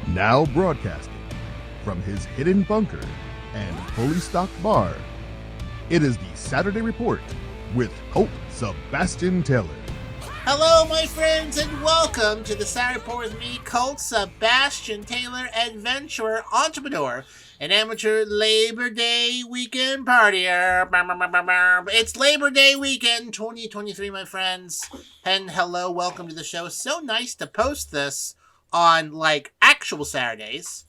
Now broadcasting from his hidden bunker and fully stocked bar, it is the Saturday Report with Colt Sebastian Taylor. Hello, my friends, and welcome to the Saturday Report with me, Colt Sebastian Taylor, adventurer, entrepreneur, an amateur Labor Day weekend partier. It's Labor Day weekend 2023, my friends. And hello, welcome to the show. So nice to post this on, actual Saturdays,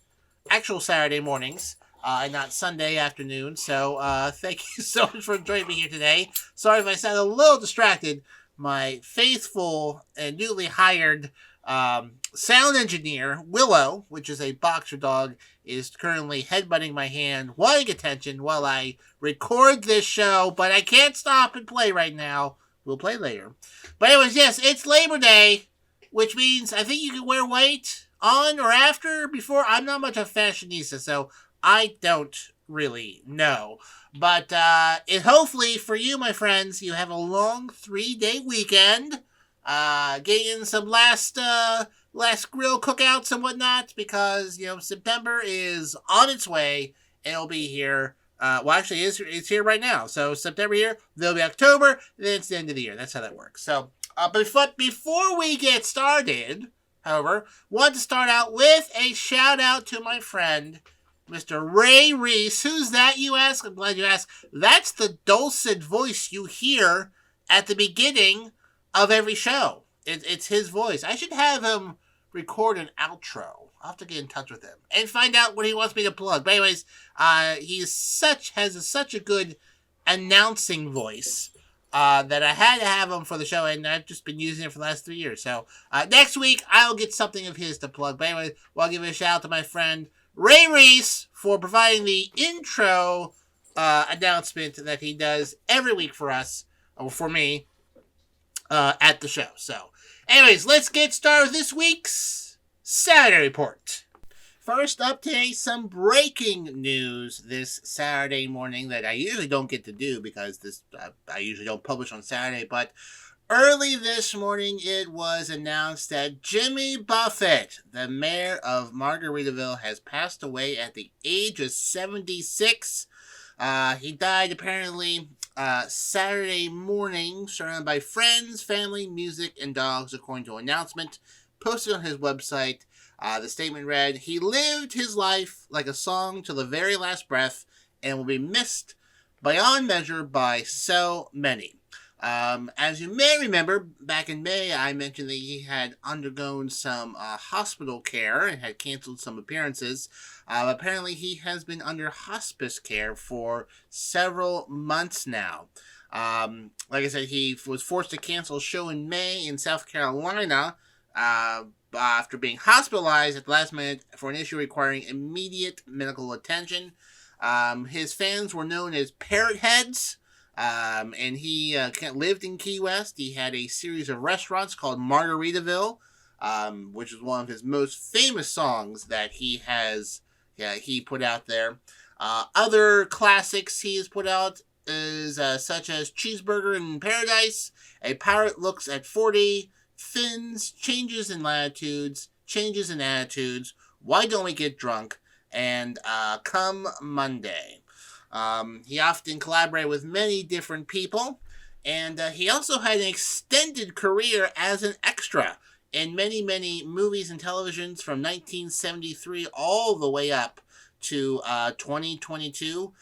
actual Saturday mornings, and not Sunday afternoon. So, thank you so much for joining me here today. Sorry if I sound a little distracted. My faithful and newly hired sound engineer, Willow, which is a boxer dog, is currently headbutting my hand, wanting attention while I record this show, but I can't stop and play right now. We'll play later. But anyways, yes, it's Labor Day, which means I think you can wear white on or after, before. I'm not much of a fashionista, so I don't really know. But hopefully for you, my friends, you have a long 3-day weekend, getting in some last grill cookouts and whatnot, because, September is on its way, and it'll be here. Actually, it's here right now. So September here, there'll be October, then it's the end of the year. That's how that works. So, but before we get started, however, want to start out with a shout out to my friend, Mr. Ray Reese. Who's that, you ask? I'm glad you asked. That's the dulcet voice you hear at the beginning of every show. It's his voice. I should have him record an outro. I'll have to get in touch with him and find out what he wants me to plug. But anyways, he has such a good announcing voice that I had to have him for the show, and I've just been using it for the last 3 years. So next week, I'll get something of his to plug. But anyway, I'll give a shout out to my friend Ray Reese for providing the intro announcement that he does every week for us, or for me, at the show. So, anyways, let's get started with this week's Saturday Report. First up today, some breaking news this Saturday morning that I usually don't get to do because I usually don't publish on Saturday, but early this morning, it was announced that Jimmy Buffett, the mayor of Margaritaville, has passed away at the age of 76. He died apparently Saturday morning, surrounded by friends, family, music, and dogs, according to an announcement posted on his website. The statement read, "He lived his life like a song to the very last breath and will be missed beyond measure by so many." As you may remember, back in May, I mentioned that he had undergone some hospital care and had canceled some appearances. Apparently, he has been under hospice care for several months now. Like I said, he was forced to cancel a show in May in South Carolina after being hospitalized at the last minute for an issue requiring immediate medical attention. His fans were known as Parrot Heads. And he lived in Key West. He had a series of restaurants called Margaritaville, which is one of his most famous songs that he put out there. Other classics he has put out is such as Cheeseburger in Paradise, A Pirate Looks at 40, Fins, Changes in Latitudes, Changes in Attitudes, Why Don't We Get Drunk, and Come Monday. He often collaborated with many different people, and he also had an extended career as an extra in many, many movies and televisions from 1973 all the way up to 2022.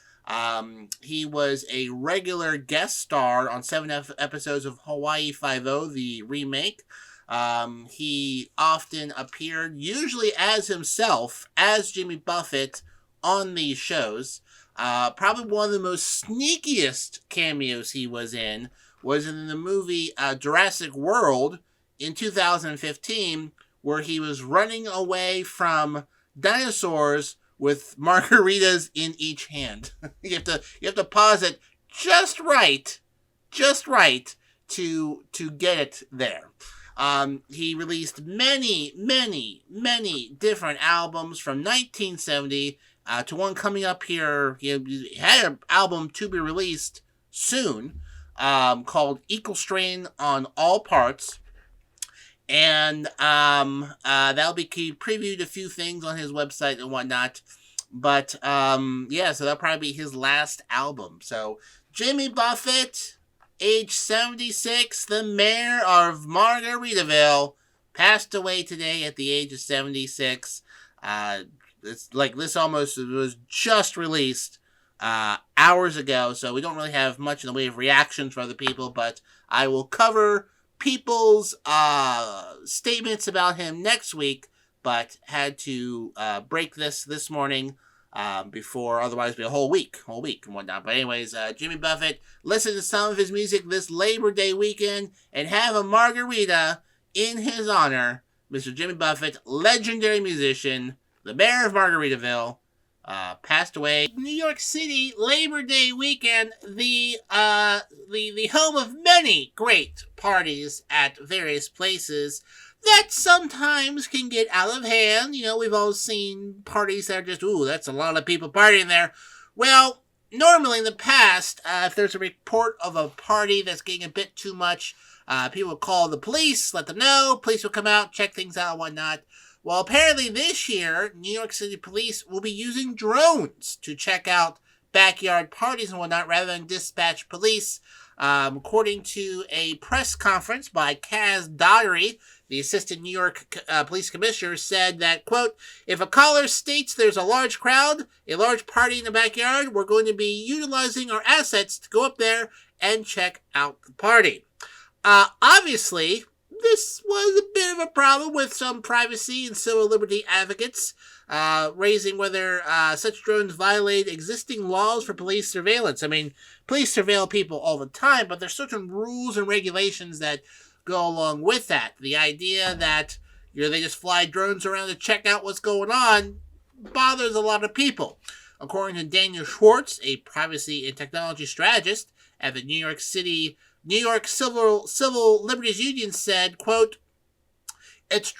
He was a regular guest star on 7 episodes of Hawaii Five-0, the remake. He often appeared, usually as himself, as Jimmy Buffett, on these shows. Probably one of the most sneakiest cameos he was in the movie Jurassic World in 2015, where he was running away from dinosaurs with margaritas in each hand. you have to pause it just right to get it there. He released many different albums from 1970 to one coming up here. He had an album to be released soon called Equal Strain on All Parts. And that'll be previewed a few things on his website and whatnot. But yeah, so that'll probably be his last album. So Jimmy Buffett, age 76, the mayor of Margaritaville, passed away today at the age of 76. It's like this almost was just released hours ago, so we don't really have much in the way of reactions from other people, but I will cover people's statements about him next week, but had to break this morning before otherwise it'd be a whole week and whatnot. But anyways, Jimmy Buffett, listen to some of his music this Labor Day weekend and have a margarita in his honor. Mr. Jimmy Buffett, legendary musician, the mayor of Margaritaville, passed away. New York City, Labor Day weekend, the home of many great parties at various places that sometimes can get out of hand. You know, we've all seen parties that are just, ooh, that's a lot of people partying there. Well, normally in the past, if there's a report of a party that's getting a bit too much, people will call the police, let them know. Police will come out, check things out and whatnot. Well, apparently this year, New York City police will be using drones to check out backyard parties and whatnot rather than dispatch police. According to a press conference by Kaz Daugherty, the assistant New York police commissioner, said that, quote, if a caller states there's a large crowd, a large party in the backyard, we're going to be utilizing our assets to go up there and check out the party. Obviously, this was a bit of a problem with some privacy and civil liberty advocates, raising whether such drones violate existing laws for police surveillance. I mean, police surveil people all the time, but there's certain rules and regulations that go along with that. The idea that they just fly drones around to check out what's going on bothers a lot of people. According to Daniel Schwartz, a privacy and technology strategist at the New York Civil Liberties Union, said, quote, it's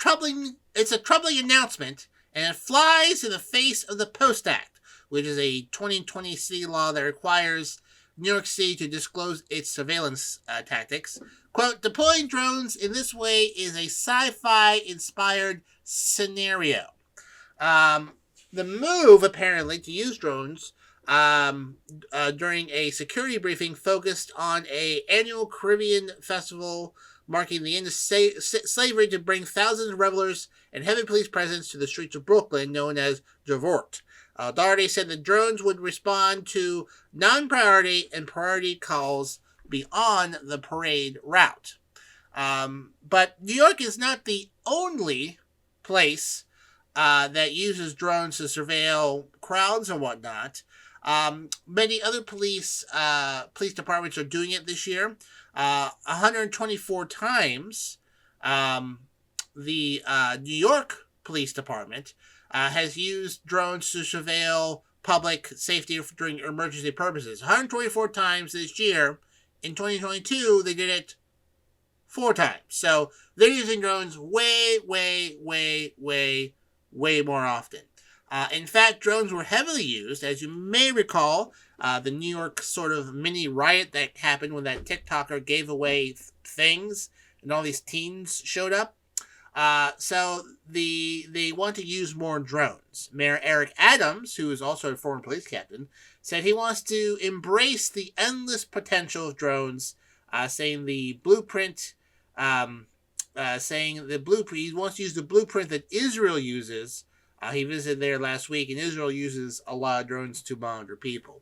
a troubling announcement, and it flies in the face of the Post Act, which is a 2020 city law that requires New York City to disclose its surveillance tactics. Quote, deploying drones in this way is a sci-fi inspired scenario. The move, apparently, to use drones during a security briefing focused on an annual Caribbean festival marking the end of slavery to bring thousands of revelers and heavy police presence to the streets of Brooklyn, known as Javort. Daugherty said the drones would respond to non-priority and priority calls beyond the parade route. But New York is not the only place that uses drones to surveil crowds and whatnot. Many other police departments are doing it this year. 124 times, the New York Police Department has used drones to surveil public safety during emergency purposes. 124 times this year. In 2022, they did it 4 times. So they're using drones way more often. In fact, drones were heavily used, as you may recall, the New York sort of mini riot that happened when that TikToker gave away things and all these teens showed up. So they want to use more drones. Mayor Eric Adams, who is also a former police captain, said he wants to embrace the endless potential of drones, saying he wants to use the blueprint that Israel uses. He visited there last week, and Israel uses a lot of drones to monitor people.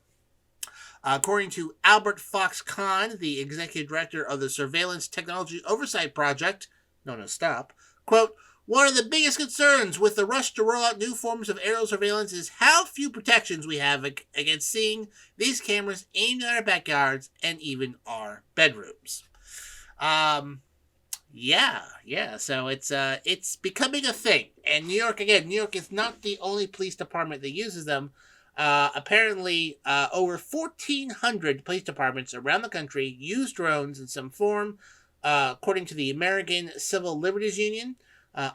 According to Albert Fox Kahn, the executive director of the Surveillance Technology Oversight Project, known as STOP, quote, one of the biggest concerns with the rush to roll out new forms of aerial surveillance is how few protections we have against seeing these cameras aimed at our backyards and even our bedrooms. Yeah. So it's becoming a thing. And New York is not the only police department that uses them. Apparently, over 1,400 police departments around the country use drones in some form, according to the American Civil Liberties Union.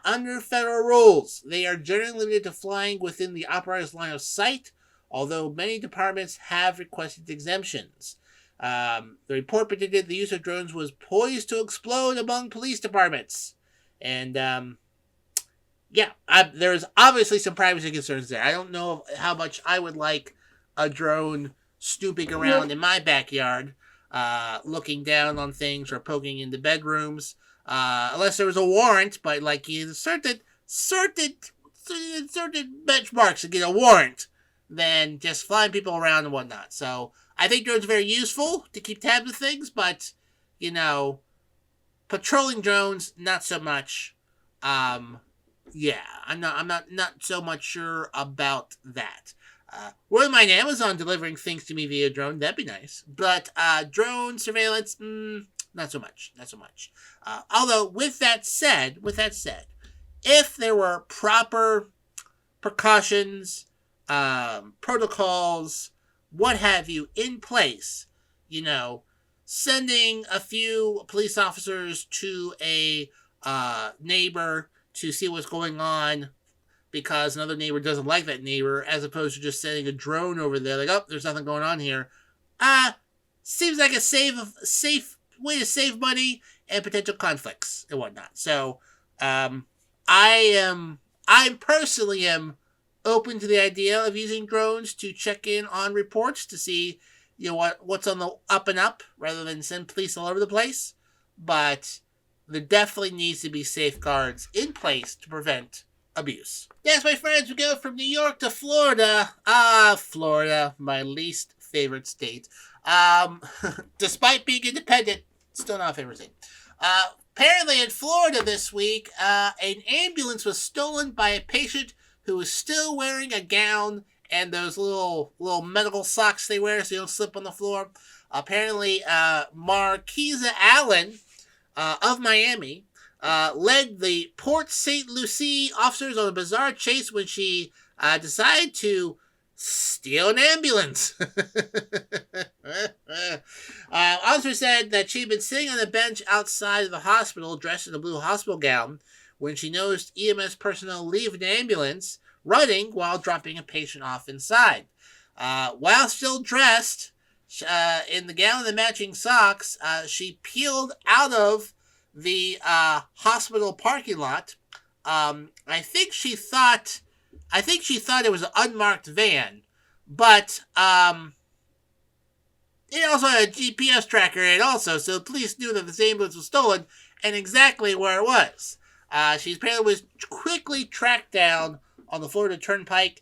Under federal rules, they are generally limited to flying within the operator's line of sight, although many departments have requested exemptions. The report predicted the use of drones was poised to explode among police departments. And yeah, there's obviously some privacy concerns there. I don't know how much I would like a drone snooping around in my backyard, looking down on things or poking into bedrooms, unless there was a warrant. But like you certain benchmarks to get a warrant than just flying people around and whatnot. So I think drones are very useful to keep tabs of things, but you know, patrolling drones not so much. Yeah, I'm not so much sure about that. Wouldn't mind Amazon delivering things to me via drone. That'd be nice. But drone surveillance, not so much. Not so much. Although with that said, if there were proper precautions, protocols, what have you, in place, you know, sending a few police officers to a neighbor to see what's going on because another neighbor doesn't like that neighbor, as opposed to just sending a drone over there, like, oh, there's nothing going on here. Seems like a safe way to save money and potential conflicts and whatnot. So, I personally am open to the idea of using drones to check in on reports to see, you know, what's on the up and up, rather than send police all over the place. But there definitely needs to be safeguards in place to prevent abuse. Yes, my friends, we go from New York to Florida. Florida, my least favorite state. Despite being independent, still not a favorite state. Apparently in Florida this week, an ambulance was stolen by a patient who was still wearing a gown and those little medical socks they wear so you don't slip on the floor. Apparently, Marquisa Allen of Miami led the Port St. Lucie officers on a bizarre chase when she decided to steal an ambulance. Officers said that she'd been sitting on a bench outside of the hospital dressed in a blue hospital gown when she noticed EMS personnel leave an ambulance running while dropping a patient off inside. While still dressed in the gown and the matching socks, she peeled out of the hospital parking lot. I think she thought it was an unmarked van, but it also had a GPS tracker in it also, so police knew that this ambulance was stolen and exactly where it was. She apparently was quickly tracked down on the Florida Turnpike.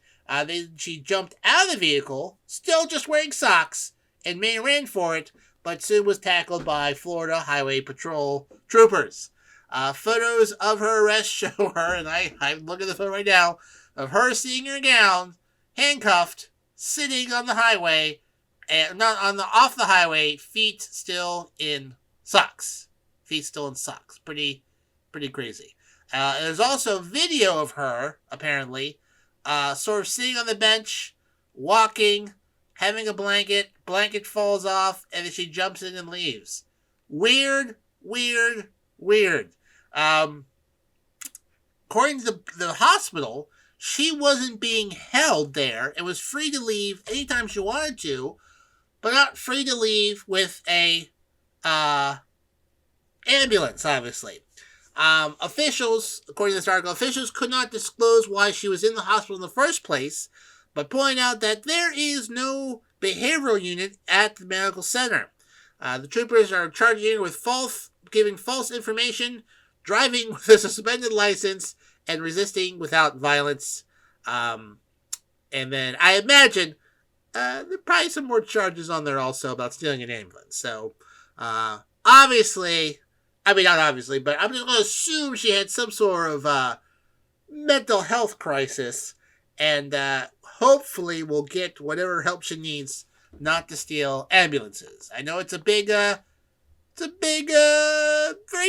She jumped out of the vehicle, still just wearing socks, and ran for it, but soon was tackled by Florida Highway Patrol troopers. Photos of her arrest show her, and I'm looking at the photo right now, of her seeing her gown, handcuffed, sitting on the highway, and not on the off the highway, feet still in socks. Pretty crazy. There's also video of her, apparently, sort of sitting on the bench, walking, having a blanket falls off, and then she jumps in and leaves. Weird. According to the hospital, she wasn't being held there and was free to leave anytime she wanted to, but not free to leave with a ambulance, obviously. Officials, according to this article, could not disclose why she was in the hospital in the first place, but point out that there is no behavioral unit at the medical center. The troopers are charging her with giving false information, driving with a suspended license, and resisting without violence. And then I imagine there are probably some more charges on there also about stealing an ambulance. So, not obviously, but I'm just going to assume she had some sort of mental health crisis, and hopefully will get whatever help she needs not to steal ambulances. I know it's a big, very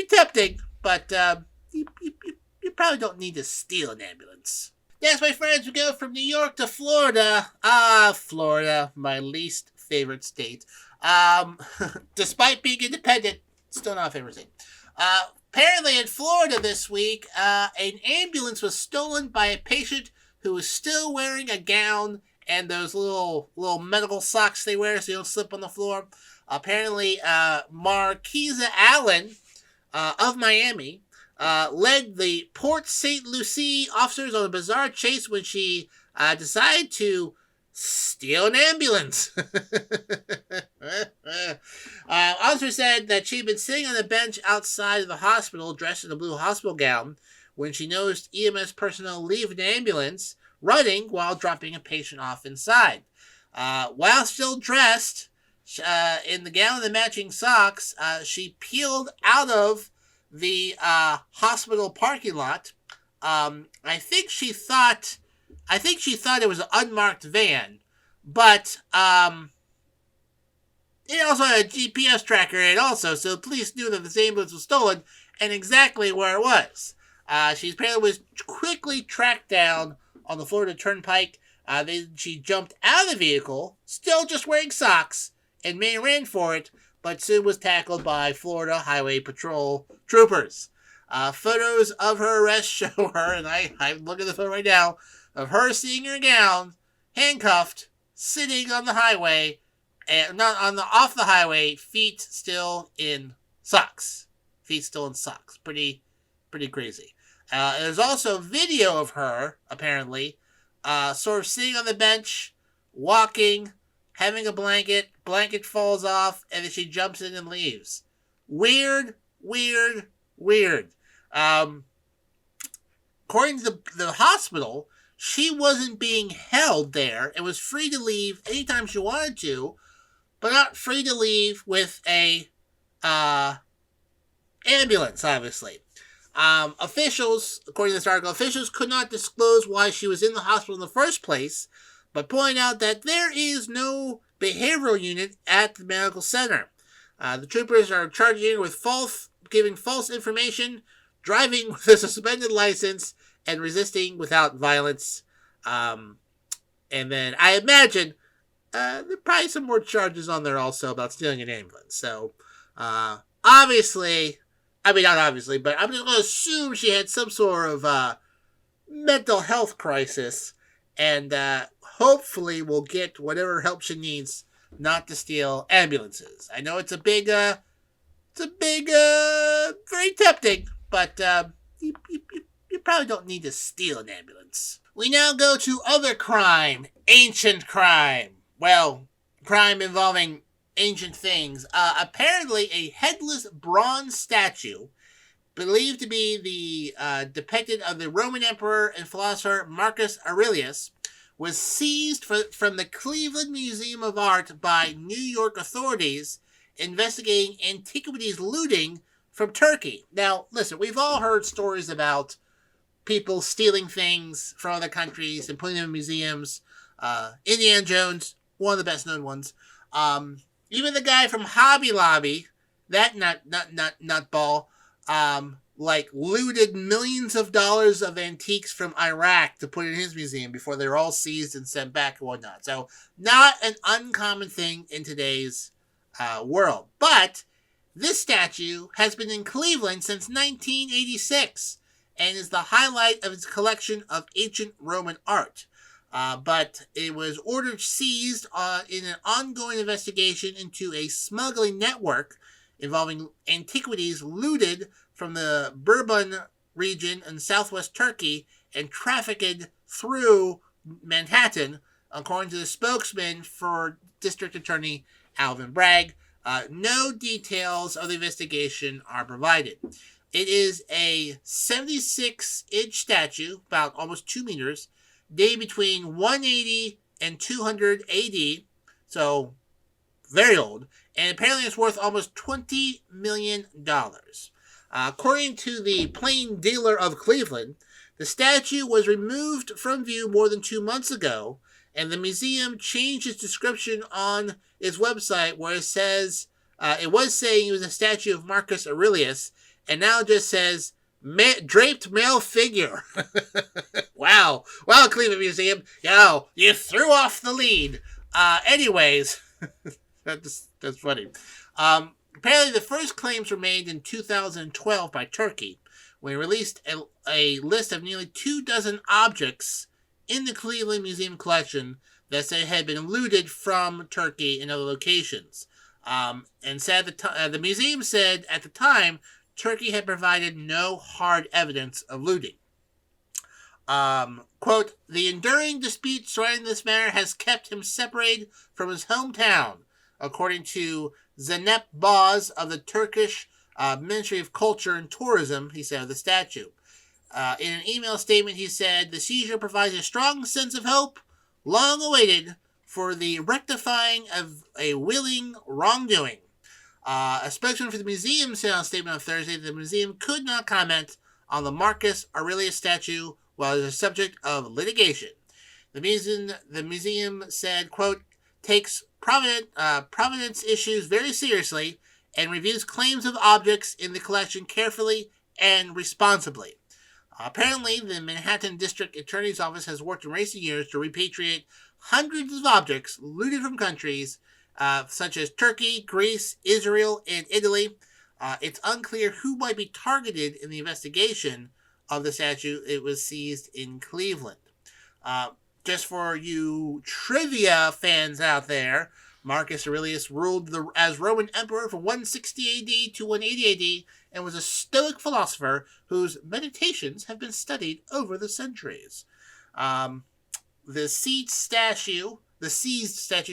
tempting, but you probably don't need to steal an ambulance. Yes, my friends, we go from New York to Florida. Florida, my least favorite state. Despite being independent, still not a favorite state. Apparently in Florida this week, an ambulance was stolen by a patient who was still wearing a gown and those little medical socks they wear so you don't slip on the floor. Apparently, Marquisa Allen of Miami led the Port St. Lucie officers on a bizarre chase when she decided to steal an ambulance. Officers said that she'd been sitting on a bench outside of the hospital dressed in a blue hospital gown when she noticed EMS personnel leave an ambulance running while dropping a patient off inside. While still dressed in the gown and the matching socks, she peeled out of the hospital parking lot. I think she thought it was an unmarked van, but it also had a GPS tracker in it also, so the police knew that this ambulance was stolen and exactly where it was. She apparently was quickly tracked down on the Florida Turnpike. She jumped out of the vehicle, still just wearing socks, and ran for it, but soon was tackled by Florida Highway Patrol troopers. Photos of her arrest show her, and I'm looking at the photo right now, of her seeing her gown, handcuffed, sitting on the highway, and off the highway, feet still in socks. Pretty crazy. There's also video of her, apparently, sort of sitting on the bench, walking, having a blanket falls off, and then she jumps in and leaves. Weird. According to the hospital, she wasn't being held there and was free to leave anytime she wanted to, but not free to leave with a ambulance, obviously. Officials, according to this article, could not disclose why she was in the hospital in the first place, but point out that there is no behavioral unit at the medical center. The troopers are charging her with giving false information, driving with a suspended license, and resisting without violence. And then I imagine there are probably some more charges on there also about stealing an ambulance. So, not obviously, but I'm just going to assume she had some sort of mental health crisis, and hopefully will get whatever help she needs not to steal ambulances. I know it's a big, very tempting, but you probably don't need to steal an ambulance. We now go to other crime, ancient crime. Well, crime involving ancient things. Apparently, a headless bronze statue, believed to be the depiction of the Roman emperor and philosopher Marcus Aurelius, was seized from the Cleveland Museum of Art by New York authorities investigating antiquities looting from Turkey. Now, listen, we've all heard stories about people stealing things from other countries and putting them in museums. Indiana Jones, one of the best known ones. Even the guy from Hobby Lobby, that nutball, looted millions of dollars of antiques from Iraq to put in his museum before they were all seized and sent back and whatnot. So, not an uncommon thing in today's world. But this statue has been in Cleveland since 1986 and is the highlight of its collection of ancient Roman art. But it was ordered seized in an ongoing investigation into a smuggling network involving antiquities looted from the Bourbon region in southwest Turkey and trafficked through Manhattan, according to the spokesman for District Attorney Alvin Bragg. No details of the investigation are provided. It is a 76-inch statue, about almost 2 meters, dated between 180 and 200 AD, so very old, and apparently it's worth almost $20 million. According to the Plain Dealer of Cleveland, the statue was removed from view more than 2 months ago, and the museum changed its description on its website where it says, it was saying it was a statue of Marcus Aurelius, and now it just says, draped male figure. Wow, Cleveland Museum, you threw off the lead. Anyways, that's funny. Apparently, the first claims were made in 2012 by Turkey, when it released a list of nearly 24 objects in the Cleveland Museum collection that said had been looted from Turkey and other locations. And said the museum said at the time Turkey had provided no hard evidence of looting. Quote, the enduring dispute surrounding this matter has kept him separated from his hometown, according to Zeynep Boz of the Turkish Ministry of Culture and Tourism, he said of the statue. In an email statement, he said, the seizure provides a strong sense of hope, long awaited, for the rectifying of a willing wrongdoing. A spokesman for the museum said on a statement on Thursday that the museum could not comment on the Marcus Aurelius statue while it is a subject of litigation. The museum said, quote, takes provenance issues very seriously and reviews claims of objects in the collection carefully and responsibly. Apparently, the Manhattan District Attorney's Office has worked in recent years to repatriate hundreds of objects looted from countries such as Turkey, Greece, Israel, and Italy. It's unclear who might be targeted in the investigation of the statue. It was seized in Cleveland. Just for you trivia fans out there, Marcus Aurelius ruled as Roman emperor from 160 AD to 180 AD and was a Stoic philosopher whose meditations have been studied over the centuries. The seized statue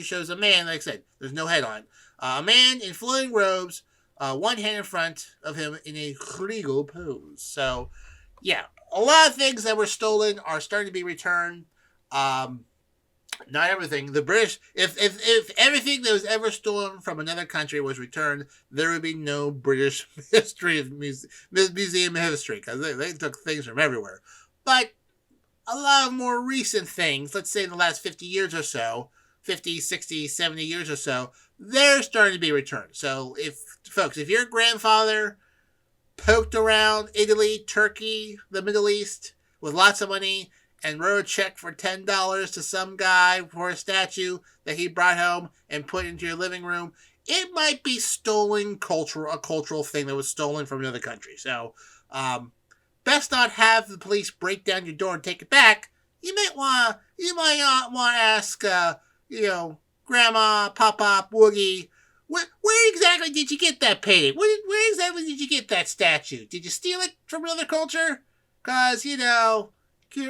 shows a man, like I said, there's no head on. A man in flowing robes, one hand in front of him in a regal pose. So, yeah, a lot of things that were stolen are starting to be returned. Not everything. The British, if everything that was ever stolen from another country was returned, there would be no British history of museum history, because they took things from everywhere. But a lot of more recent things, let's say in the last 50 years or so, 50, 60, 70 years or so, they're starting to be returned. So if your grandfather poked around Italy, Turkey, the Middle East with lots of money and wrote a check for $10 to some guy for a statue that he brought home and put into your living room, it might be a cultural thing that was stolen from another country. So, best not have the police break down your door and take it back. You might want to ask, Grandma, Papa, Woogie, where exactly did you get that painting? Where exactly did you get that statue? Did you steal it from another culture? Because, can't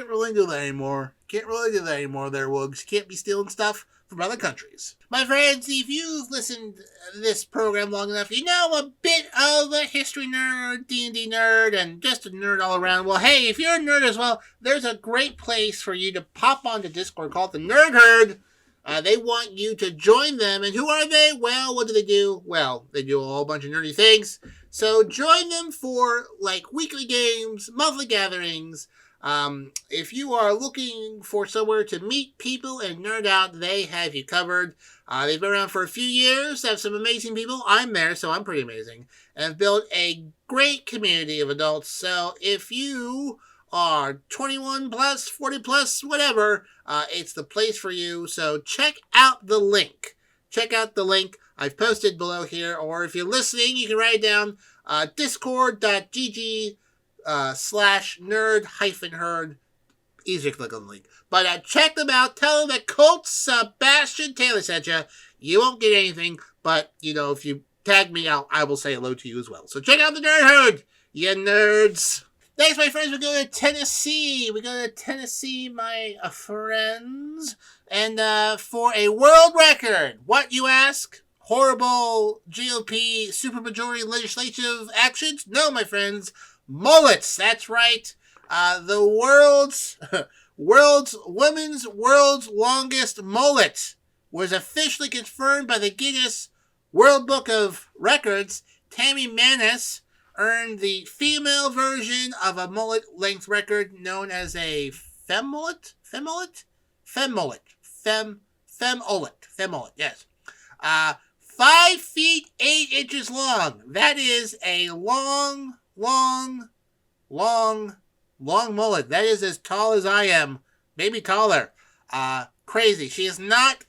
really do that anymore. Can't really do that anymore there, Woogs. Can't be stealing stuff from other countries. My friends, if you've listened to this program long enough, you know a bit of a history nerd, D&D nerd, and just a nerd all around. Well, hey, if you're a nerd as well, there's a great place for you to pop onto Discord called the Nerd Herd. They want you to join them. And who are they? Well, what do? Well, they do a whole bunch of nerdy things. So join them for, weekly games, monthly gatherings. If you are looking for somewhere to meet people and nerd out, they have you covered. They've been around for a few years, have some amazing people. I'm there, so I'm pretty amazing. And have built a great community of adults. So if you are 21 plus, 40 plus, whatever, it's the place for you. So check out the link. I've posted below here, or if you're listening, you can write it down, discord.gg /nerd-herd. Easy to click on the link. But check them out. Tell them that Colt Sebastian Taylor sent you. You won't get anything, but, if you tag me out, I will say hello to you as well. So check out the Nerd Herd, you nerds. Next, my friends, we go to Tennessee. My friends. And for a world record, what, you ask? Horrible GOP supermajority legislative actions? No, my friends. Mullets, that's right. The world's longest mullet was officially confirmed by the Guinness World Book of Records. Tammy Manis earned the female version of a mullet length record known as a femmullet, yes. 5 feet 8 inches long. That is a long mullet. That is as tall as I am, maybe taller. Crazy. She has not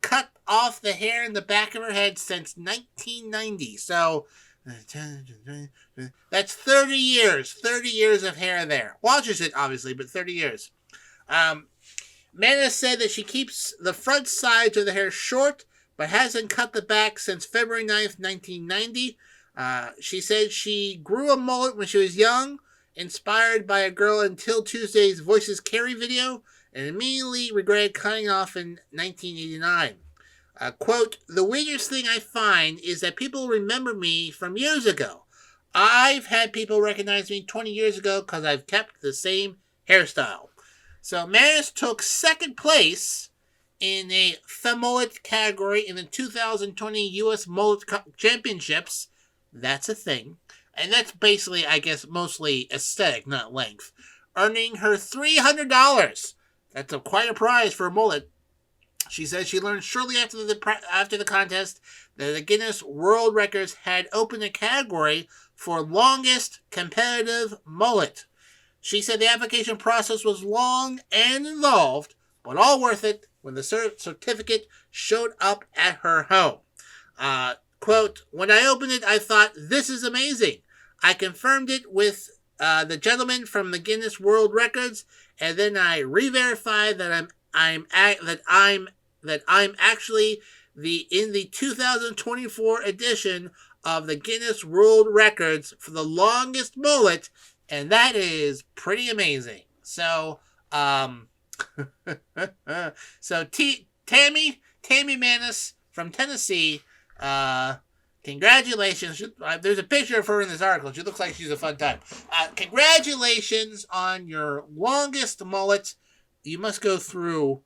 cut off the hair in the back of her head since 1990. So that's 30 years. 30 years of hair there. Watches it, obviously, but 30 years. Mana said that she keeps the front sides of the hair short, but hasn't cut the back since February 9th, 1990. She said she grew a mullet when she was young, inspired by a Girl Until Tuesday's Voices Carry video, and immediately regretted cutting off in 1989. Quote, the weirdest thing I find is that people remember me from years ago. I've had people recognize me 20 years ago because I've kept the same hairstyle. So Maris took second place in a femullet category in the 2020 U.S. Mullet Championships. That's a thing. And that's basically, I guess, mostly aesthetic, not length. Earning her $300. That's quite a prize for a mullet. She says she learned shortly after the contest that the Guinness World Records had opened a category for longest competitive mullet. She said the application process was long and involved, but all worth it when the certificate showed up at her home. Quote, when I opened it, I thought, this is amazing. I confirmed it with the gentleman from the Guinness World Records, and then I re-verified that I'm actually in the 2024 edition of the Guinness World Records for the longest mullet, and that is pretty amazing. So, Tammy Manis from Tennessee, congratulations. There's a picture of her in this article. She looks like she's a fun time. Congratulations on your longest mullet. You must go through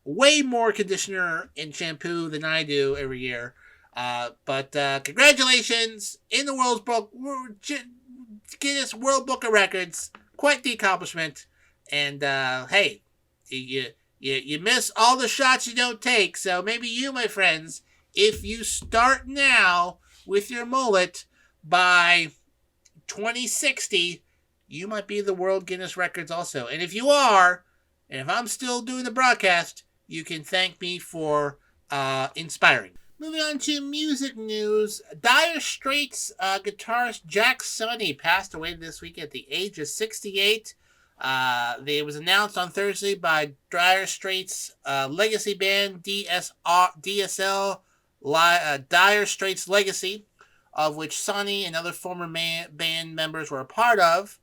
way more conditioner and shampoo than I do every year. But congratulations in the Guinness World Book of Records. Quite the accomplishment. And hey, you miss all the shots you don't take. So maybe you, my friends, if you start now with your mullet, by 2060, you might be the World Guinness Records also. And if you are, and if I'm still doing the broadcast, you can thank me for inspiring. Moving on to music news. Dire Straits guitarist Jack Sonny passed away this week at the age of 68. It was announced on Thursday by Dire Straits' legacy band DSL, Dire Straits Legacy, of which Sonny and other former band members were a part of.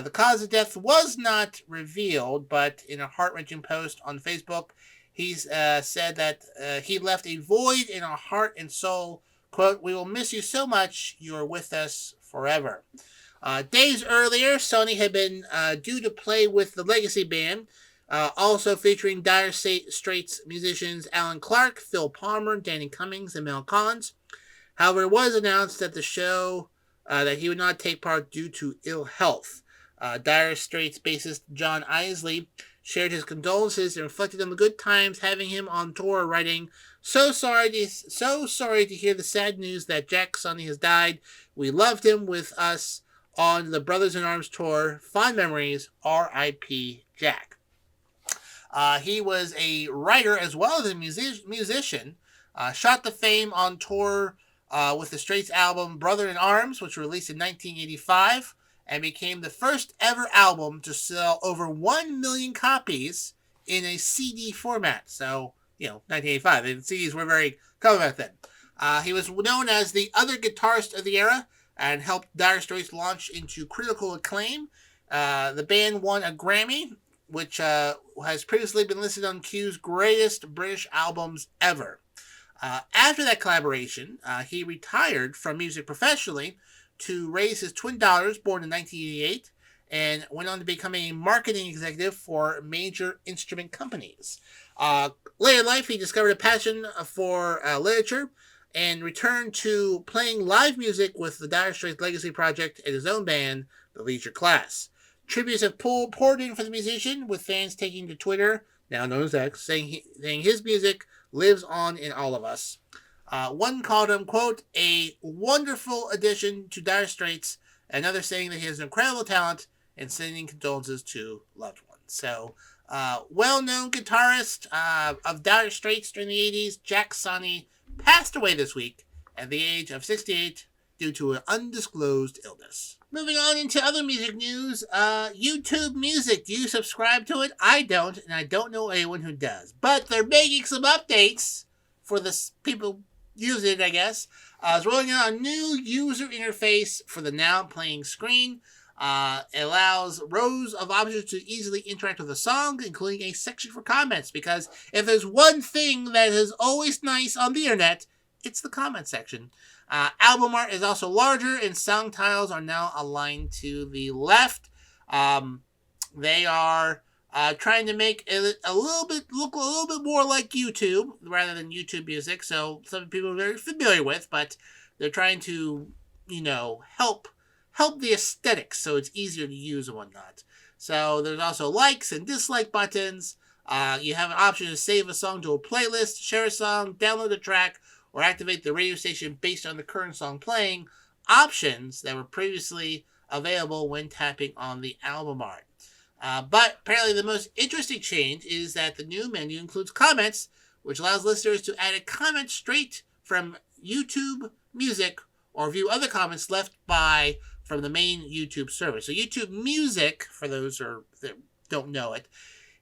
The cause of death was not revealed, but in a heart-wrenching post on Facebook, he said that he left a void in our heart and soul. Quote, we will miss you so much. You are with us forever. Days earlier, Sonny had been due to play with the Legacy Band, also featuring Dire Straits musicians Alan Clark, Phil Palmer, Danny Cummings, and Mel Collins. However, it was announced at the show that he would not take part due to ill health. Dire Straits bassist John Isley shared his condolences and reflected on the good times having him on tour, writing, so sorry to hear the sad news that Jack Sonny has died. We loved him with us on the Brothers in Arms tour. Fond memories, R.I.P. Jack. He was a writer as well as a musician. Shot to fame on tour with the Straits album Brother in Arms, which was released in 1985. And became the first ever album to sell over 1 million copies in a CD format. So, 1985. And CDs were very common back then. He was known as the other guitarist of the era and helped Dire Straits launch into critical acclaim. The band won a Grammy, which has previously been listed on Q's greatest British albums ever. After that collaboration, he retired from music professionally to raise his twin daughters, born in 1988, and went on to become a marketing executive for major instrument companies. Later in life, he discovered a passion for literature and returned to playing live music with the Dire Straits Legacy Project and his own band, The Leisure Class. Tributes have poured in for the musician, with fans taking to Twitter, now known as X, saying his music lives on in all of us. One called him, quote, a wonderful addition to Dire Straits. Another saying that he has incredible talent and sending condolences to loved ones. So, well-known guitarist of Dire Straits during the 80s, Jack Sonny, passed away this week at the age of 68 due to an undisclosed illness. Moving on into other music news, YouTube Music. Do you subscribe to it? I don't, and I don't know anyone who does. But they're making some updates for the people use it, I guess. It's rolling out a new user interface for the now playing screen. It allows rows of options to easily interact with the song, including a section for comments, because if there's one thing that is always nice on the internet, it's the comment section. Album art is also larger, and song titles are now aligned to the left. They are trying to make it look a little bit more like YouTube rather than YouTube Music. So some people are very familiar with, but they're trying to, help the aesthetics so it's easier to use and whatnot. So there's also likes and dislike buttons. You have an option to save a song to a playlist, share a song, download a track, or activate the radio station based on the current song playing, options that were previously available when tapping on the album art. But apparently the most interesting change is that the new menu includes comments, which allows listeners to add a comment straight from YouTube Music or view other comments left from the main YouTube service. So YouTube Music, for those that don't know it,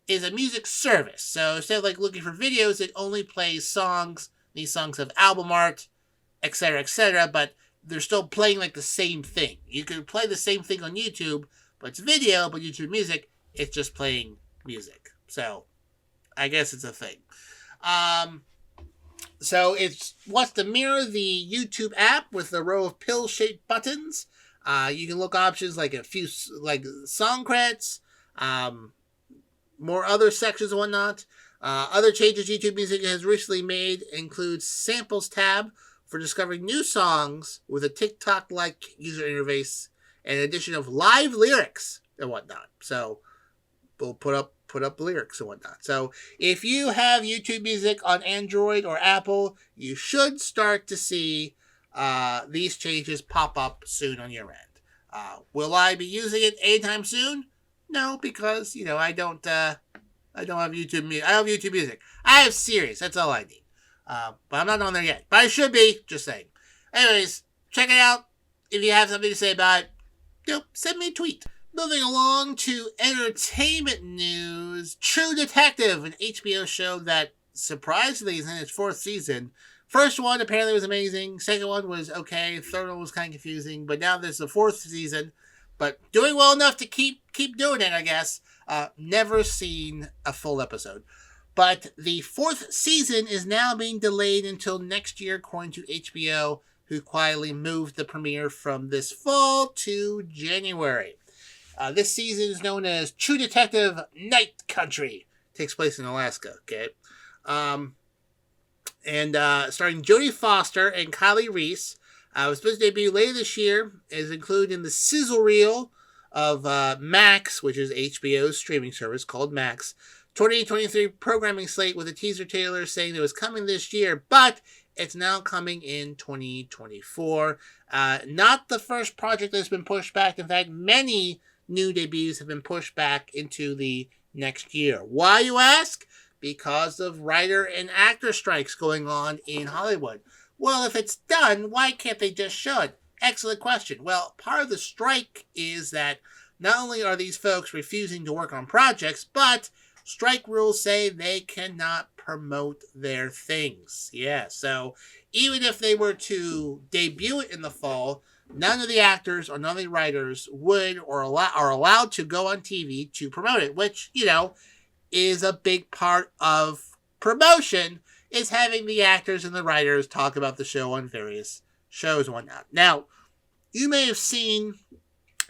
is a music service. So instead of looking for videos, it only plays songs. These songs have album art, etc., but they're still playing the same thing. You can play the same thing on YouTube, but it's video, but YouTube Music, it's just playing music. So I guess it's a thing. So it wants to mirror the YouTube app with a row of pill-shaped buttons. You can look options like a few song credits, more other sections and whatnot. Other changes YouTube Music has recently made include Samples tab for discovering new songs with a TikTok-like user interface, and an addition of live lyrics and whatnot. So we'll put up lyrics and whatnot. So if you have YouTube Music on Android or Apple, you should start to see these changes pop up soon on your end. Will I be using it anytime soon? No, because I don't have YouTube Music. I have YouTube Music. I have Sirius. That's all I need. But I'm not on there yet. But I should be. Just saying. Anyways, check it out. If you have something to say about it, send me a tweet. Moving along to entertainment news. True Detective, an HBO show that surprisingly is in its 4th season. First one apparently was amazing. Second one was okay. Third one was kind of confusing. But now there's the 4th season. But doing well enough to keep doing it, I guess. Never seen a full episode. But the 4th season is now being delayed until next year, according to HBO, who quietly moved the premiere from this fall to January. This season is known as True Detective Night Country. Takes place in Alaska, okay? And starring Jodie Foster and Kylie Reese. It was supposed to debut later this year. It is included in the sizzle reel of Max, which is HBO's streaming service called Max. 2023 programming slate with a teaser trailer saying it was coming this year, but it's now coming in 2024. Not the first project that's been pushed back. In fact, many new debuts have been pushed back into the next year. Why, you ask? Because of writer and actor strikes going on in Hollywood. Well, if it's done, why can't they just show it? Excellent question. Well, part of the strike is that not only are these folks refusing to work on projects, but strike rules say they cannot promote their things. Yeah, so even if they were to debut it in the fall, none of the actors or none of the writers would or are allowed to go on TV to promote it, which, is a big part of promotion, is having the actors and the writers talk about the show on various shows and whatnot. Now, you may have seen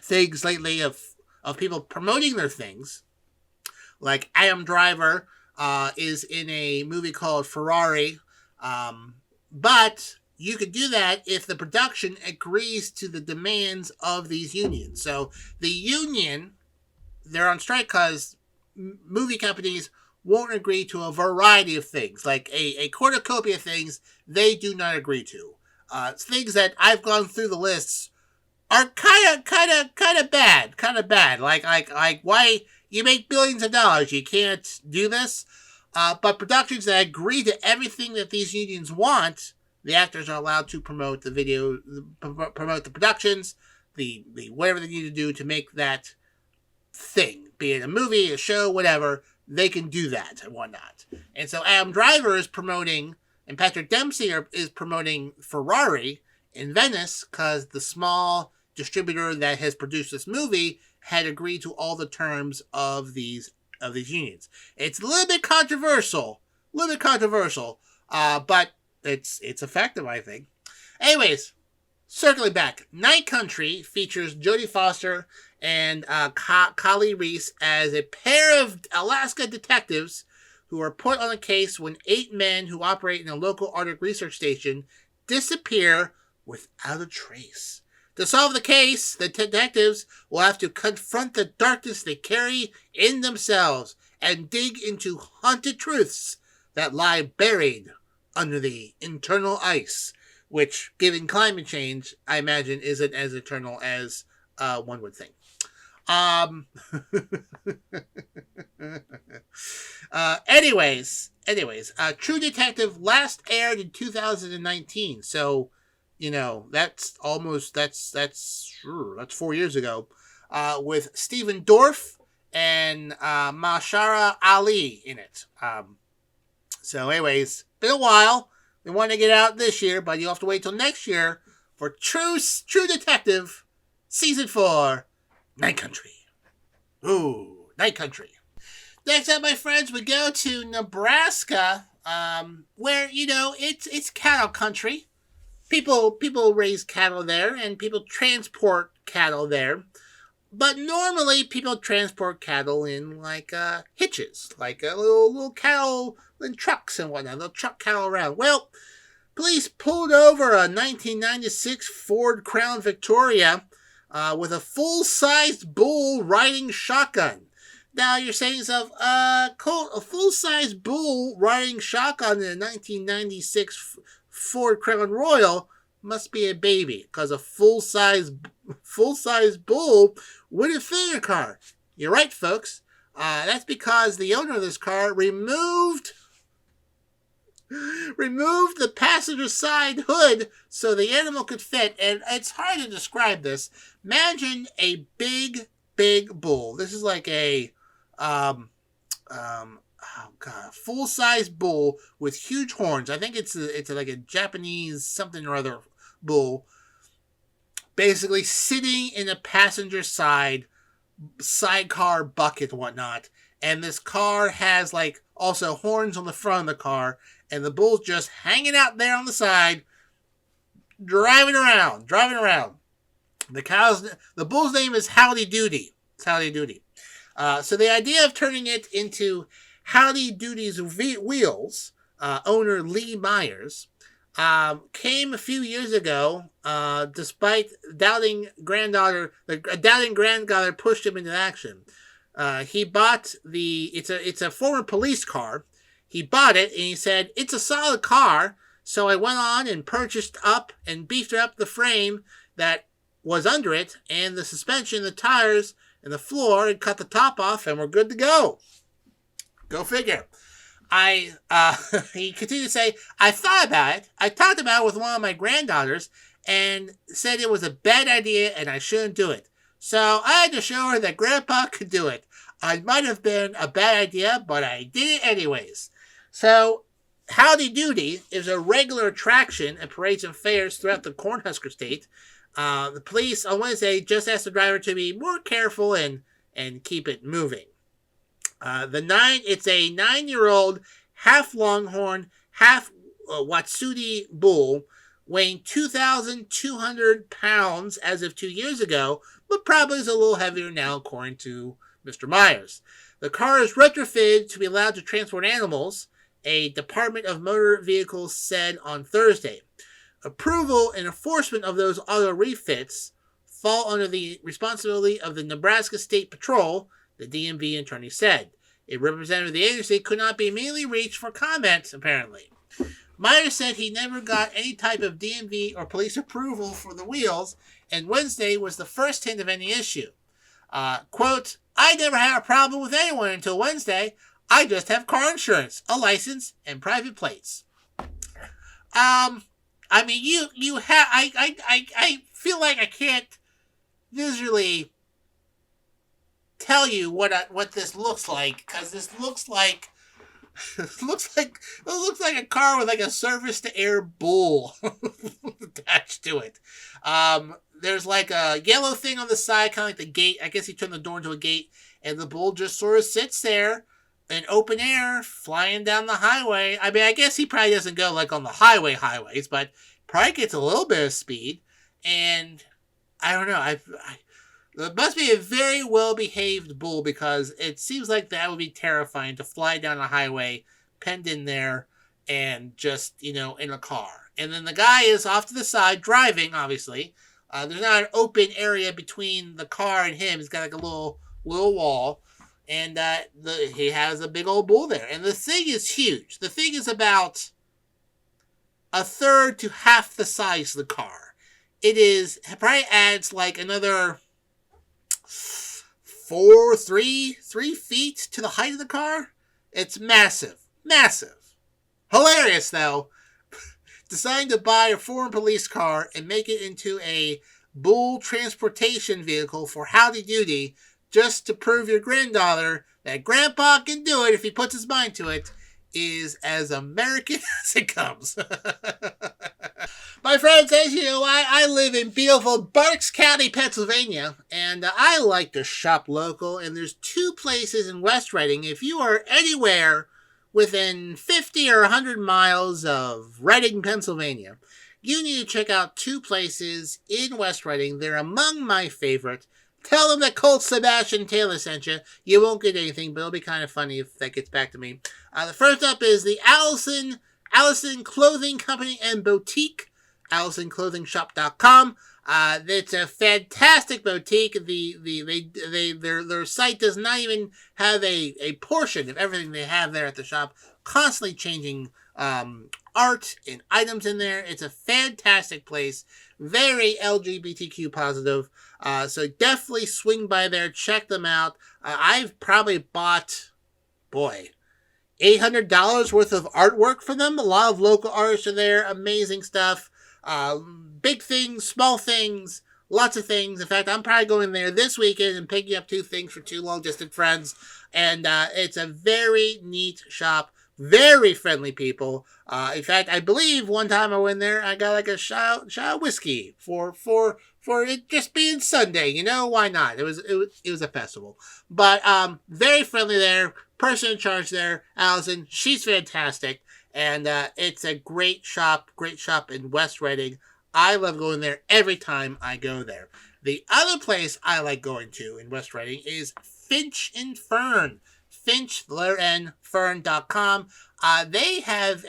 things lately of people promoting their things. Like Adam Driver is in a movie called Ferrari. But you could do that if the production agrees to the demands of these unions. So the union, they're on strike because movie companies won't agree to a variety of things. Like a cornucopia of things they do not agree to. Things that I've gone through the lists are kind of bad. Like why you make billions of dollars, you can't do this. But productions that agree to everything that these unions want, the actors are allowed to promote the video, promote the productions, the whatever they need to do to make that thing, be it a movie, a show, whatever. They can do that and whatnot. And so Adam Driver is promoting And Patrick Dempsey is promoting Ferrari in Venice because the small distributor that has produced this movie had agreed to all the terms of these unions. It's a little bit controversial, but it's effective, I think. Anyways, circling back, Night Country features Jodie Foster and Kali Reese as a pair of Alaska detectives who are put on a case when 8 men who operate in a local Arctic research station disappear without a trace. To solve the case, the detectives will have to confront the darkness they carry in themselves and dig into haunted truths that lie buried under the internal ice, which, given climate change, I imagine isn't as eternal as one would think. Anyways, True Detective last aired in 2019, so that's 4 years ago, with Stephen Dorff and Mashara Ali in it. So anyways, been a while. We want to get out this year, but you'll have to wait till next year for True Detective Season 4, Night Country. Ooh, Night Country. Next up, my friends, we go to Nebraska, where, it's cattle country. People raise cattle there, and people transport cattle there. But normally, people transport cattle in, hitches, little cattle in trucks and whatnot. They'll truck cattle around. Well, police pulled over a 1996 Ford Crown Victoria with a full-sized bull riding shotgun. Now, you're saying to yourself, Colt, a full-sized bull riding shotgun in a 1996 Ford Crown Royal must be a baby, because a full-size bull wouldn't fit in a car. You're right, folks. That's because the owner of this car removed the passenger side hood so the animal could fit, and it's hard to describe this. Imagine a big bull. This is like a full-size bull with huge horns. I think it's like a Japanese something or other bull, basically sitting in a passenger sidecar bucket and whatnot. And this car has also horns on the front of the car, and the bull's just hanging out there on the side, driving around. The bull's name is Howdy Doody. It's Howdy Doody. So the idea of turning it into Howdy Doody's wheels, owner Lee Myers, came a few years ago, despite doubting granddaughter pushed him into action. He bought it's a former police car. He bought it and he said, "It's a solid car." So I went on and purchased up and beefed up the frame that was under it, and the suspension, the tires, and the floor, and cut the top off, and we're good to go. Go figure. He continued to say, "I thought about it. I talked about it with one of my granddaughters and said it was a bad idea and I shouldn't do it. So I had to show her that Grandpa could do it. It might have been a bad idea, but I did it anyways." So Howdy Doody is a regular attraction at parades and fairs throughout the Cornhusker State. The police on Wednesday just asked the driver to be more careful and keep it moving. It's a 9-year-old, half Longhorn, half Wet'suwet'en bull, weighing 2,200 pounds as of 2 years ago, but probably is a little heavier now, according to Mr. Myers. The car is retrofitted to be allowed to transport animals, a Department of Motor Vehicles said on Thursday. Approval and enforcement of those auto refits fall under the responsibility of the Nebraska State Patrol, the DMV attorney said. A representative of the agency could not be immediately reached for comment, apparently. Myers said he never got any type of DMV or police approval for the wheels, and Wednesday was the first hint of any issue. Quote, "I never had a problem with anyone until Wednesday. I just have car insurance, a license, and private plates." I feel like I can't visually tell you what this looks like, because this looks like It looks like a car with like a surface to air bull attached to it. There's like a yellow thing on the side, kind of like the gate. I guess he turned the door into a gate, and the bull just sort of sits there in open air, flying down the highway. I mean, I guess he probably doesn't go like on the highways, but probably gets a little bit of speed. And I don't know. It must be a very well-behaved bull, because it seems like that would be terrifying to fly down a highway, penned in there, and just, in a car. And then the guy is off to the side driving, obviously. There's not an open area between the car and him. He's got like a little wall. And he has a big old bull there. And the thing is huge. The thing is about a third to half the size of the car. It probably adds like another 3 feet to the height of the car. It's massive. Hilarious, though. Deciding to buy a foreign police car and make it into a bull transportation vehicle for howdy doody, just to prove your granddaughter that grandpa can do it if he puts his mind to it, is as American as it comes. My friends, as you know, I live in beautiful Berks County, Pennsylvania, and I like to shop local, and there's 2 places in West Reading. If you are anywhere within 50 or 100 miles of Reading, Pennsylvania, you need to check out 2 places in West Reading. They're among my favorite. Tell them that Colt Sebastian Taylor sent you. You won't get anything, but it'll be kind of funny if that gets back to me. The first up is the Allison Clothing Company and Boutique, AllisonClothingShop.com. It's a fantastic boutique. Their site does not even have a portion of everything they have there at the shop. Constantly changing art and items in there. It's a fantastic place. Very LGBTQ positive. So definitely swing by there. Check them out. I've probably bought, $800 worth of artwork from them. A lot of local artists are there. Amazing stuff. Big things, small things, lots of things. In fact, I'm probably going there this weekend and picking up 2 things for 2 long-distance friends. And it's a very neat shop. Very friendly people. In fact, I believe one time I went there, I got like a shot of whiskey for it just being Sunday. Why not? It was a festival. But very friendly there. Person in charge there, Allison. She's fantastic. And it's a great shop in West Reading. I love going there every time I go there. The other place I like going to in West Reading is Finch and Fern. Finch, the letter N, Fern.com. They have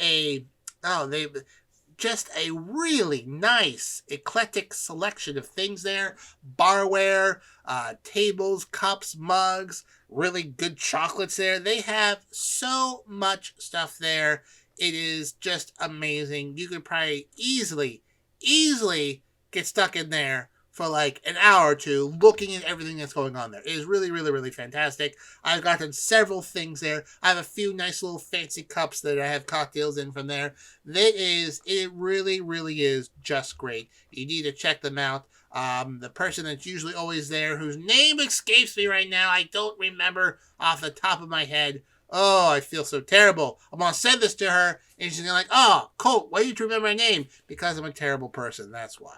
just a really nice, eclectic selection of things there. Barware, tables, cups, mugs, really good chocolates there. They have so much stuff there. It is just amazing. You could probably easily get stuck in there for like an hour or 2 looking at everything that's going on there. It is really, really, really fantastic. I've gotten several things there. I have a few nice little fancy cups that I have cocktails in from there. It really, really is just great. You need to check them out. The person that's usually always there, whose name escapes me right now, I don't remember off the top of my head. Oh, I feel so terrible. I'm going to send this to her, and she's going to be like, oh, Colt, why did you remember my name? Because I'm a terrible person. That's why.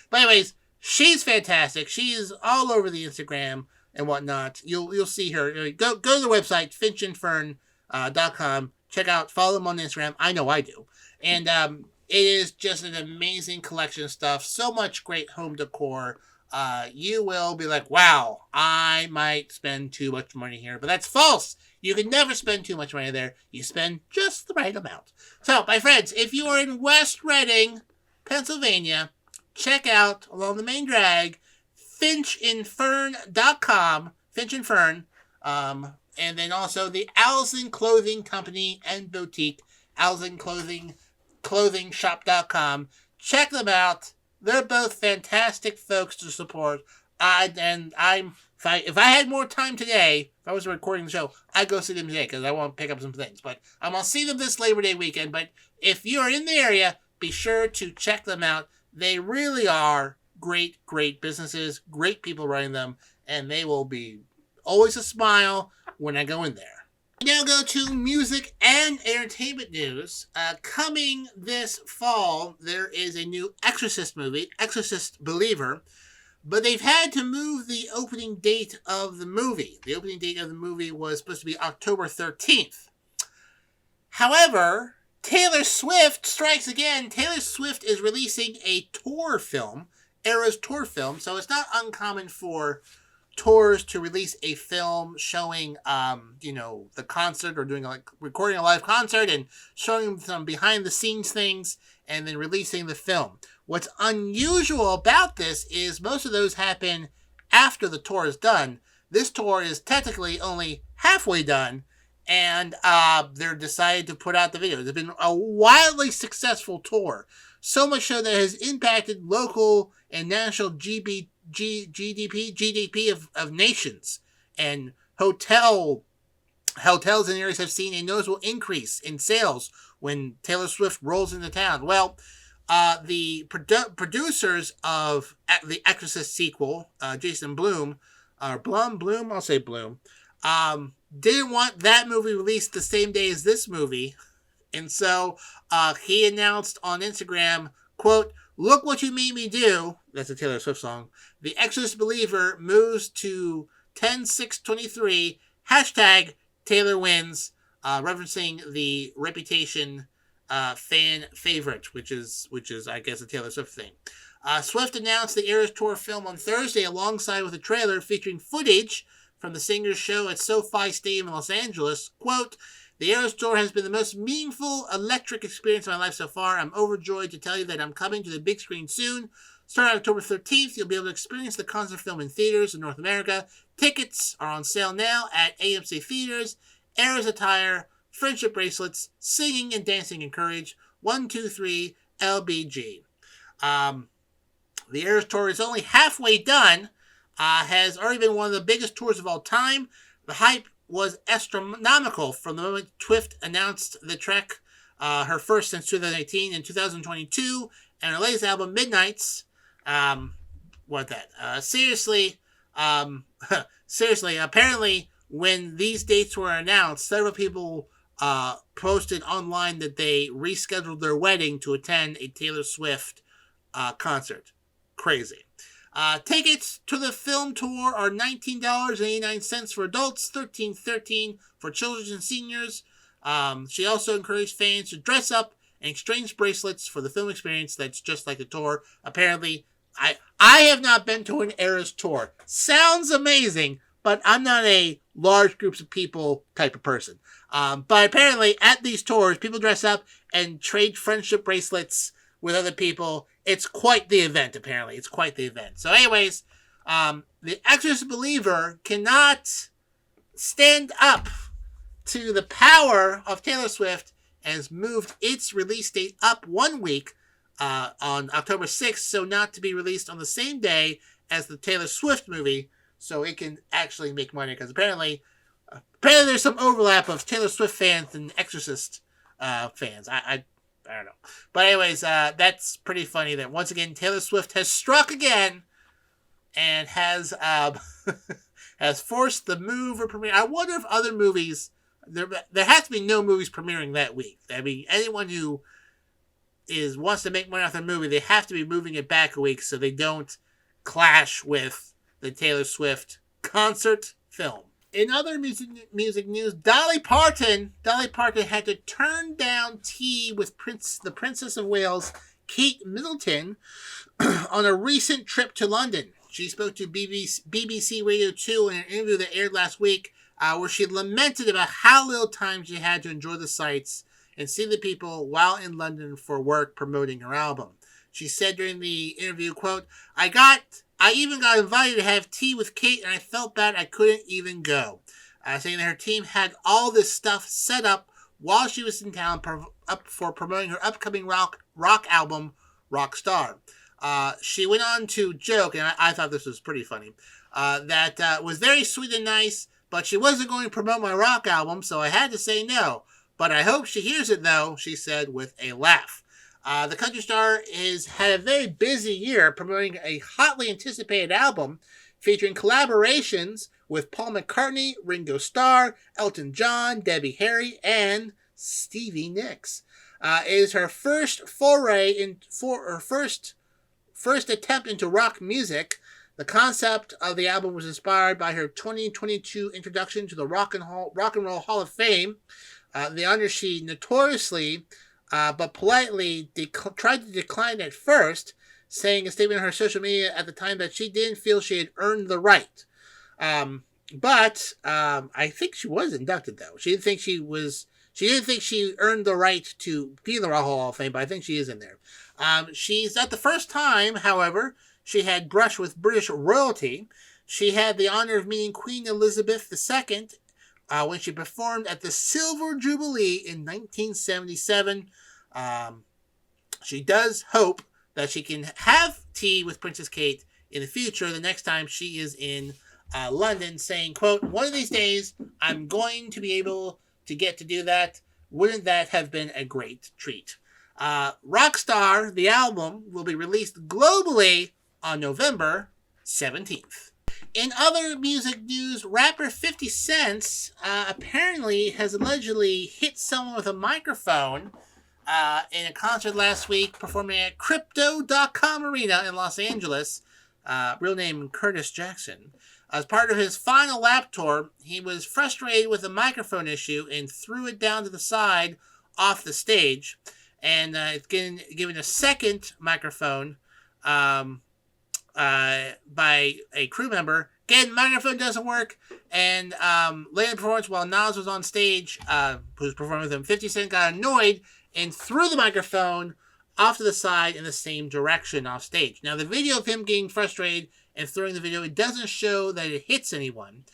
But anyways, she's fantastic. She is all over the Instagram and whatnot. You'll see her. Go to the website, finchandfern.com. Check out, follow them on Instagram. I know I do. And it is just an amazing collection of stuff. So much great home decor. You will be like, wow, I might spend too much money here. But that's false. You can never spend too much money there. You spend just the right amount. So, my friends, if you are in West Reading, Pennsylvania, check out, along the main drag, finchandfern.com, Finch and Fern, and then also the Allison Clothing Company and Boutique, AllisonClothingShop.com. Check them out. They're both fantastic folks to support. If I had more time today, if I was recording the show, I'd go see them today because I want to pick up some things. But I'm going to see them this Labor Day weekend. But if you're in the area, be sure to check them out. They really are great, great businesses, great people running them, and they will be always a smile when I go in there. Now go to music and entertainment news. Coming this fall, there is a new Exorcist movie, Exorcist Believer, but they've had to move the opening date of the movie. The opening date of the movie was supposed to be October 13th. However, Taylor Swift strikes again. Taylor Swift is releasing a tour film, Eras tour film, so it's not uncommon for tours to release a film showing the concert, or doing recording a live concert and showing some behind the scenes things and then releasing the film. What's unusual about this is most of those happen after the tour is done. This tour is technically only halfway done, and they're decided to put out the video. It's been a wildly successful tour, so much so that it has impacted local and national GDP of nations, and hotels in areas have seen a noticeable increase in sales when Taylor Swift rolls into town. Well, the producers of the Exorcist sequel, Jason Blum, or Blum, I'll say Blum, didn't want that movie released the same day as this movie, and so he announced on Instagram, quote, "Look what you made me do." That's a Taylor Swift song. "The Exorcist Believer moves to 10/6/23, hashtag Taylor wins," referencing the Reputation fan favorite, which is I guess a Taylor Swift thing. Swift announced the Eras Tour film on Thursday alongside with a trailer featuring footage from the singer's show at SoFi Stadium in Los Angeles. Quote, "The Eras Tour has been the most meaningful, electric experience of my life so far. I'm overjoyed to tell you that I'm coming to the big screen soon. Starting October 13th, you'll be able to experience the concert film in theaters in North America. Tickets are on sale now at AMC Theaters. Eras attire, friendship bracelets, singing and dancing encouraged. 123 LBG." The Eras Tour is only halfway done. Has already been one of the biggest tours of all time. The hype was astronomical from the moment Swift announced the trek, her first since 2018 and 2022, and her latest album, Midnights. Seriously, apparently when these dates were announced, several people posted online that they rescheduled their wedding to attend a Taylor Swift concert. Crazy. Tickets to the film tour are $19.89 for adults, $13.13 for children and seniors. She also encouraged fans to dress up and exchange bracelets for the film experience that's just like the tour. Apparently, I have not been to an Eras tour. Sounds amazing, but I'm not a large groups of people type of person. But apparently, at these tours, people dress up and trade friendship bracelets with other people. It's quite the event, apparently. It's quite the event. So anyways, the Exorcist Believer cannot stand up to the power of Taylor Swift and has moved its release date up 1 week on October 6th, so not to be released on the same day as the Taylor Swift movie, so it can actually make money, because apparently there's some overlap of Taylor Swift fans and Exorcist fans. I don't know. But anyways, that's pretty funny that once again Taylor Swift has struck again and has has forced the move or premiere. I wonder if other movies, there has to be no movies premiering that week. I mean, anyone who wants to make money off their movie, they have to be moving it back a week so they don't clash with the Taylor Swift concert film. In other music news, Dolly Parton had to turn down tea with the Princess of Wales, Kate Middleton, on a recent trip to London. She spoke to BBC Radio 2 in an interview that aired last week, where she lamented about how little time she had to enjoy the sights and see the people while in London for work promoting her album. She said during the interview, quote, I even got invited to have tea with Kate, and I felt bad I couldn't even go. Saying that her team had all this stuff set up while she was in town for promoting her upcoming rock album, Rockstar. She went on to joke, and I thought this was pretty funny, that was very sweet and nice, but she wasn't going to promote my rock album, so I had to say no. But I hope she hears it, though, she said with a laugh. The country star has had a very busy year promoting a hotly anticipated album, featuring collaborations with Paul McCartney, Ringo Starr, Elton John, Debbie Harry, and Stevie Nicks. It is her first foray first attempt into rock music. The concept of the album was inspired by her 2022 introduction to the Rock and Roll Hall of Fame. The honor she notoriously, but politely, tried to decline at first, saying a statement on her social media at the time that she didn't feel she had earned the right. But I think she was inducted, though. She didn't think she earned the right to be in the Rock Hall of Fame, but I think she is in there. She's not the first time, however, she had brushed with British royalty. She had the honor of meeting Queen Elizabeth II when she performed at the Silver Jubilee in 1977. She does hope that she can have tea with Princess Kate in the future, the next time she is in London, saying, quote, "One of these days, I'm going to be able to get to do that. Wouldn't that have been a great treat?" Rockstar, the album, will be released globally on November 17th. In other music news, rapper 50 Cent apparently has allegedly hit someone with a microphone in a concert last week performing at Crypto.com Arena in Los Angeles. Real name Curtis Jackson. As part of his final lap tour, he was frustrated with a microphone issue and threw it down to the side off the stage. And it's given a second microphone by a crew member. Again, microphone doesn't work. And later in the performance, while Nas was on stage, who was performing with him, 50 Cent got annoyed and threw the microphone off to the side in the same direction off stage. Now, the video of him getting frustrated and throwing the video, it doesn't show that it hits anyone.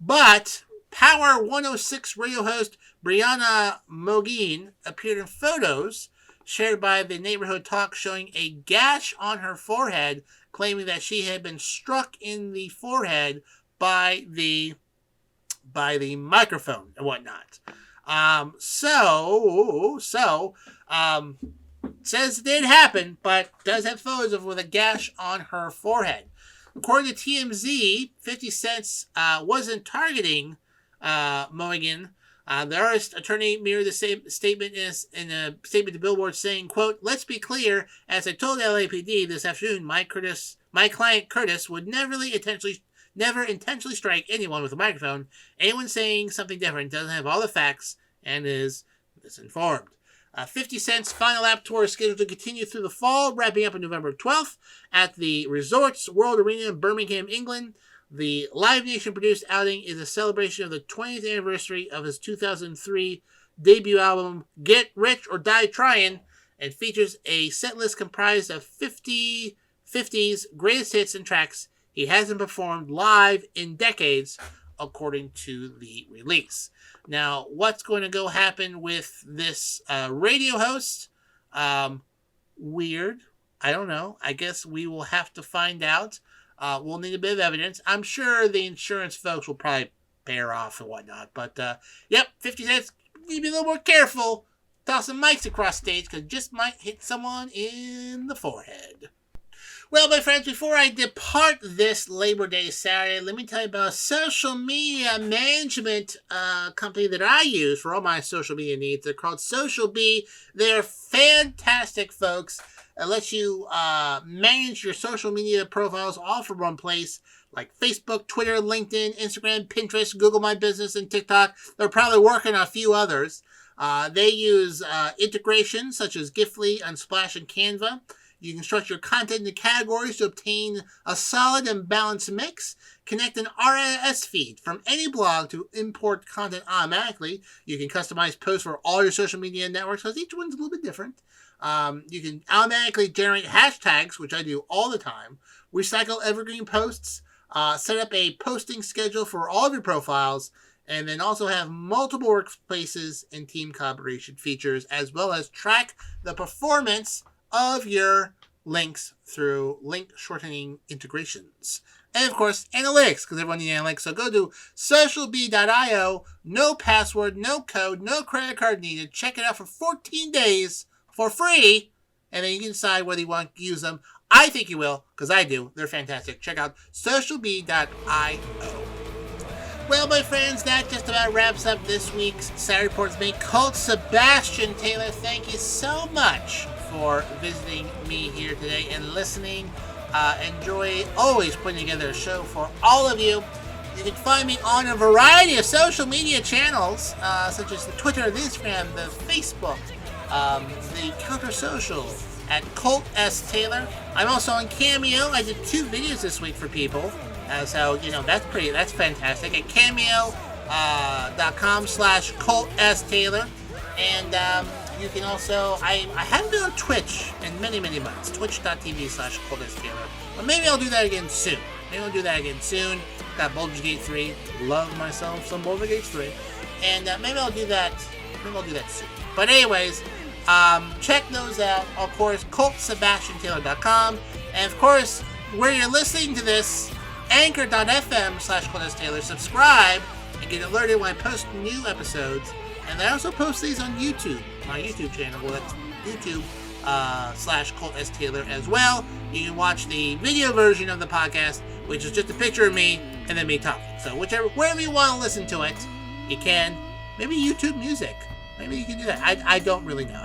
But Power 106 radio host Brianna Mogin appeared in photos shared by the Neighborhood Talk showing a gash on her forehead, claiming that she had been struck in the forehead by the microphone and whatnot. Says it did happen, but does have photos of with a gash on her forehead. According to TMZ, 50 Cent wasn't targeting Mohigan. The artist attorney mirrored the same statement in a statement to Billboard, saying, quote, "Let's be clear, as I told LAPD this afternoon, my client Curtis would never intentionally strike anyone with a microphone. Anyone saying something different doesn't have all the facts and is misinformed." 50 Cent's final lap tour is scheduled to continue through the fall, wrapping up on November 12th at the Resorts World Arena in Birmingham, England. The Live Nation-produced outing is a celebration of the 20th anniversary of his 2003 debut album, Get Rich or Die Tryin', and features a setlist comprised of 50's greatest hits and tracks he hasn't performed live in decades, according to the release. Now, what's going to go happen with this radio host? Weird. I don't know. I guess we will have to find out. We'll need a bit of evidence. I'm sure the insurance folks will probably pay her off and whatnot. But, 50 Cent, need to be a little more careful. Tossing mics across stage because it just might hit someone in the forehead. Well, my friends, before I depart this Labor Day Saturday, let me tell you about a social media management company that I use for all my social media needs. They're called Social Bee. They're fantastic folks. It lets you manage your social media profiles all from one place, like Facebook, Twitter, LinkedIn, Instagram, Pinterest, Google My Business, and TikTok. They're probably working on a few others. They use integrations such as Giftly, Unsplash, and Canva. You can structure your content into categories to obtain a solid and balanced mix. Connect an RSS feed from any blog to import content automatically. You can customize posts for all your social media networks because each one's a little bit different. You can automatically generate hashtags, which I do all the time. Recycle evergreen posts. Set up a posting schedule for all of your profiles. And then also have multiple workplaces and team collaboration features, as well as track the performance of your links through link shortening integrations. And of course, analytics, because everyone needs analytics. So go to socialbee.io, no password, no code, no credit card needed. Check it out for 14 days for free, and then you can decide whether you want to use them. I think you will, because I do. They're fantastic. Check out socialbee.io. Well, my friends, that just about wraps up this week's Saturday Reports. Me, Colt Sebastian Taylor. Thank you so much for visiting me here today and listening. Enjoy always putting together a show for all of you. You can find me on a variety of social media channels, such as the Twitter, the Instagram, the Facebook, the Counter Social at Colt S. Taylor. I'm also on Cameo. I did 2 videos this week for people. So, that's fantastic. At cameo.com/Colt S. Taylor. And you can also, I haven't been on Twitch in many, many months. Twitch.tv/Colt S. Taylor. But maybe I'll do that again soon. Got Baldur's Gate 3. Love myself some Baldur's Gate 3. And maybe I'll do that soon. But anyways, check those out. Of course, ColtSebastianTaylor.com. And of course, where you're listening to this, Anchor.fm/Colt S. Taylor. Subscribe and get alerted when I post new episodes. And I also post these on YouTube, my YouTube channel. Well, that's YouTube/Colt S. Taylor as well. You can watch the video version of the podcast, which is just a picture of me and then me talking. So wherever you want to listen to it, you can. Maybe YouTube Music. Maybe you can do that. I don't really know.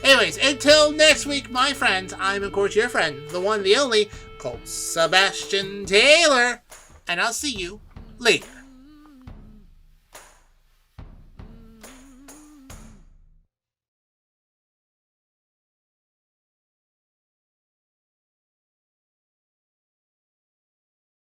Anyways, until next week, my friends, I'm of course your friend, the one, the only, Colt Sebastian Taylor. And I'll see you later.